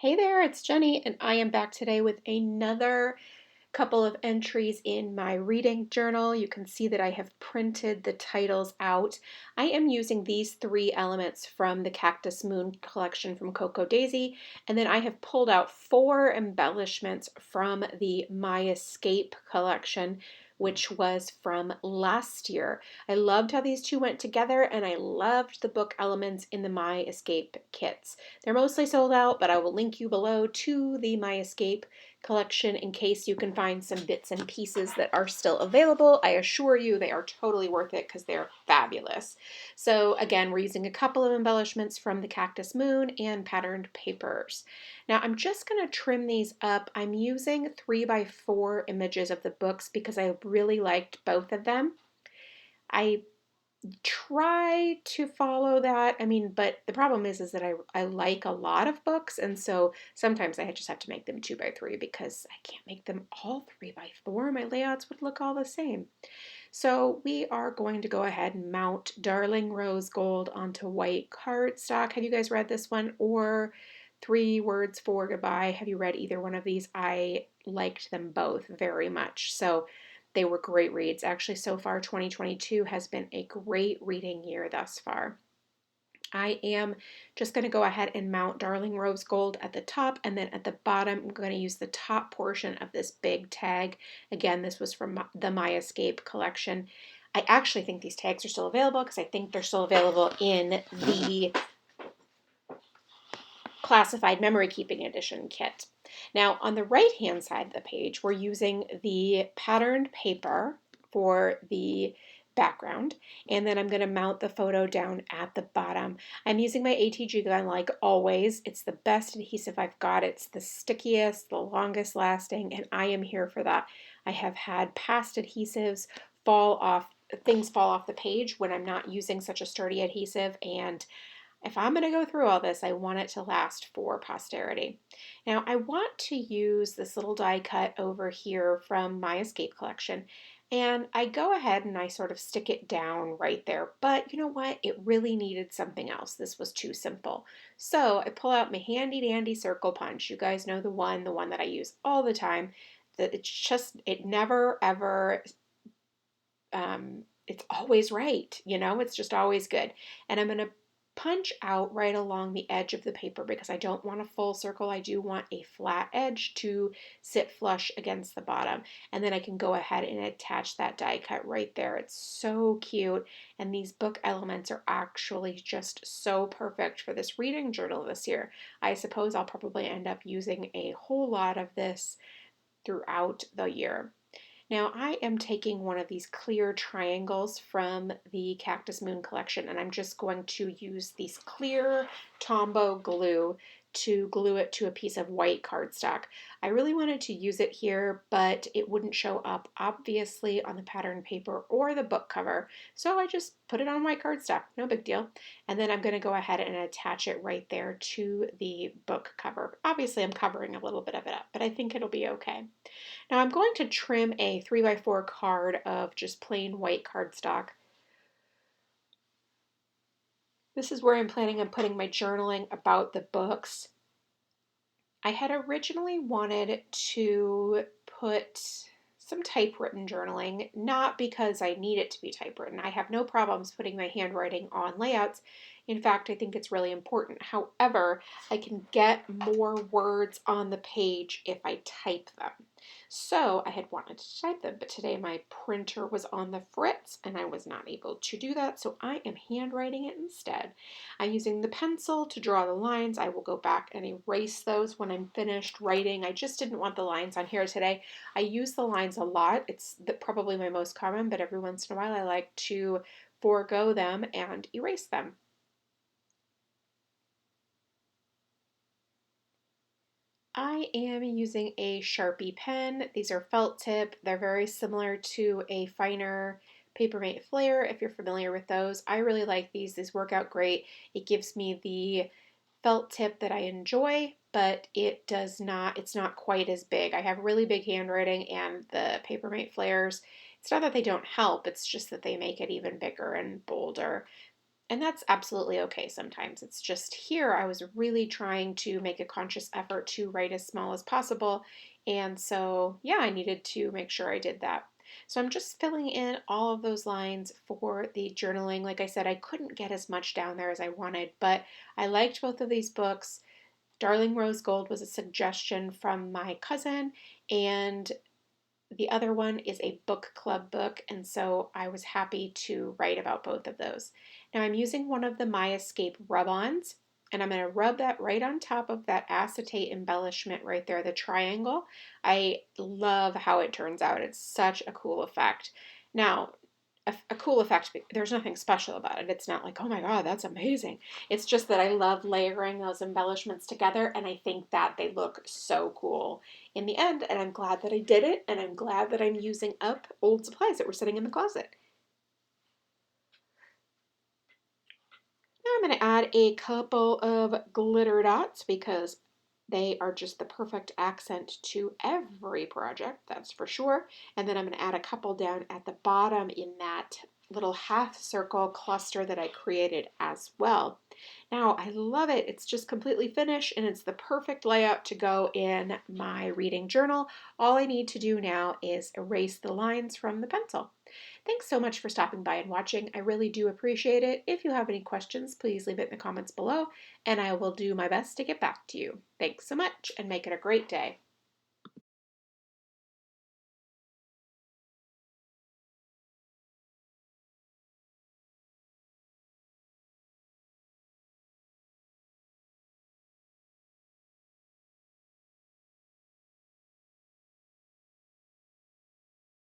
Hey there, it's Jenny, and I am back today with another couple of entries in my reading journal. You can see that I have printed the titles out. I am using these three elements from the Cactus Moon collection from Coco Daisy, and then I have pulled out four embellishments from the My Escape collection, which was from last year. I loved how these two went together, and I loved the book elements in the My Escape kits. They're mostly sold out, but I will link you below to the My Escape collection in case you can find some bits and pieces that are still available. I assure you they are totally worth it because they're fabulous. So again, we're using a couple of embellishments from the Cactus Moon and patterned papers. Now I'm just going to trim these up. I'm using 3x4 images of the books because I really liked both of them. I try to follow that. But the problem is that I like a lot of books, and so sometimes I just have to make them 2x3 because I can't make them all 3x4. My layouts would look all the same. So we are going to go ahead and mount Darling Rose Gold onto white cardstock. Have you guys read this one? Or Three Words for Goodbye? Have you read either one of these? I liked them both very much. So they were great reads. Actually, so far, 2022 has been a great reading year thus far. I am just going to go ahead and mount Darling Rose Gold at the top, and then at the bottom I'm going to use the top portion of this big tag. Again, this was from the My Escape collection. I actually think these tags are still available because I think they're still available in the Classified Memory Keeping Edition kit. Now on the right hand side of the page we're using the patterned paper for the background, and then I'm going to mount the photo down at the bottom. I'm using my ATG gun like always. It's the best adhesive I've got. It's the stickiest, the longest lasting, and I am here for that. I have had past adhesives things fall off the page when I'm not using such a sturdy adhesive, and if I'm going to go through all this, I want it to last for posterity. Now, I want to use this little die cut over here from My Escape collection, and I go ahead and I sort of stick it down right there. But you know what? It really needed something else. This was too simple. So I pull out my handy dandy circle punch. You guys know the one that I use all the time. That it never ever, it's always right. It's just always good. And I'm going to punch out right along the edge of the paper because I don't want a full circle. I do want a flat edge to sit flush against the bottom. And then I can go ahead and attach that die cut right there. It's so cute. And these book elements are actually just so perfect for this reading journal this year. I suppose I'll probably end up using a whole lot of this throughout the year. Now I am taking one of these clear triangles from the Cactus Moon collection, and I'm just going to use these clear Tombow glue to glue it to a piece of white cardstock. I really wanted to use it here, but it wouldn't show up obviously on the pattern paper or the book cover, so I just put it on white cardstock, no big deal. And then I'm going to go ahead and attach it right there to the book cover. Obviously I'm covering a little bit of it up, but I think it'll be okay. Now I'm going to trim a 3x4 card of just plain white cardstock. This is where I'm planning on putting my journaling about the books. I had originally wanted to put some typewritten journaling, not because I need it to be typewritten. I have no problems putting my handwriting on layouts. In fact, I think it's really important. However, I can get more words on the page if I type them. So I had wanted to type them, but today my printer was on the fritz and I was not able to do that, so I am handwriting it instead. I'm using the pencil to draw the lines. I will go back and erase those when I'm finished writing. I just didn't want the lines on here today. I use the lines a lot. It's probably my most common, but every once in a while I like to forego them and erase them. I am using a Sharpie pen. These are felt tip. They're very similar to a finer Papermate Flair if you're familiar with those. I really like these. These work out great. It gives me the felt tip that I enjoy, but it's not quite as big. I have really big handwriting, and the Papermate Flairs, it's not that they don't help, it's just that they make it even bigger and bolder. And that's absolutely okay sometimes. It's just here I was really trying to make a conscious effort to write as small as possible. And so, yeah, I needed to make sure I did that. So I'm just filling in all of those lines for the journaling. Like I said, I couldn't get as much down there as I wanted, but I liked both of these books. Darling Rose Gold was a suggestion from my cousin, and the other one is a book club book, and so I was happy to write about both of those. Now I'm using one of the My Escape rub-ons, and I'm going to rub that right on top of that acetate embellishment right there, the triangle. I love how it turns out. It's such a cool effect. Now, a cool effect. There's nothing special about it. It's not like, oh my God, that's amazing. It's just that I love layering those embellishments together, and I think that they look so cool in the end. And I'm glad that I did it, and I'm glad that I'm using up old supplies that were sitting in the closet. Now I'm going to add a couple of glitter dots because they are just the perfect accent to every project, that's for sure. And then I'm going to add a couple down at the bottom in that little half circle cluster that I created as well. Now I love it. It's just completely finished and it's the perfect layout to go in my reading journal. All I need to do now is erase the lines from the pencil. Thanks so much for stopping by and watching. I really do appreciate it. If you have any questions, please leave it in the comments below, and I will do my best to get back to you. Thanks so much, and make it a great day.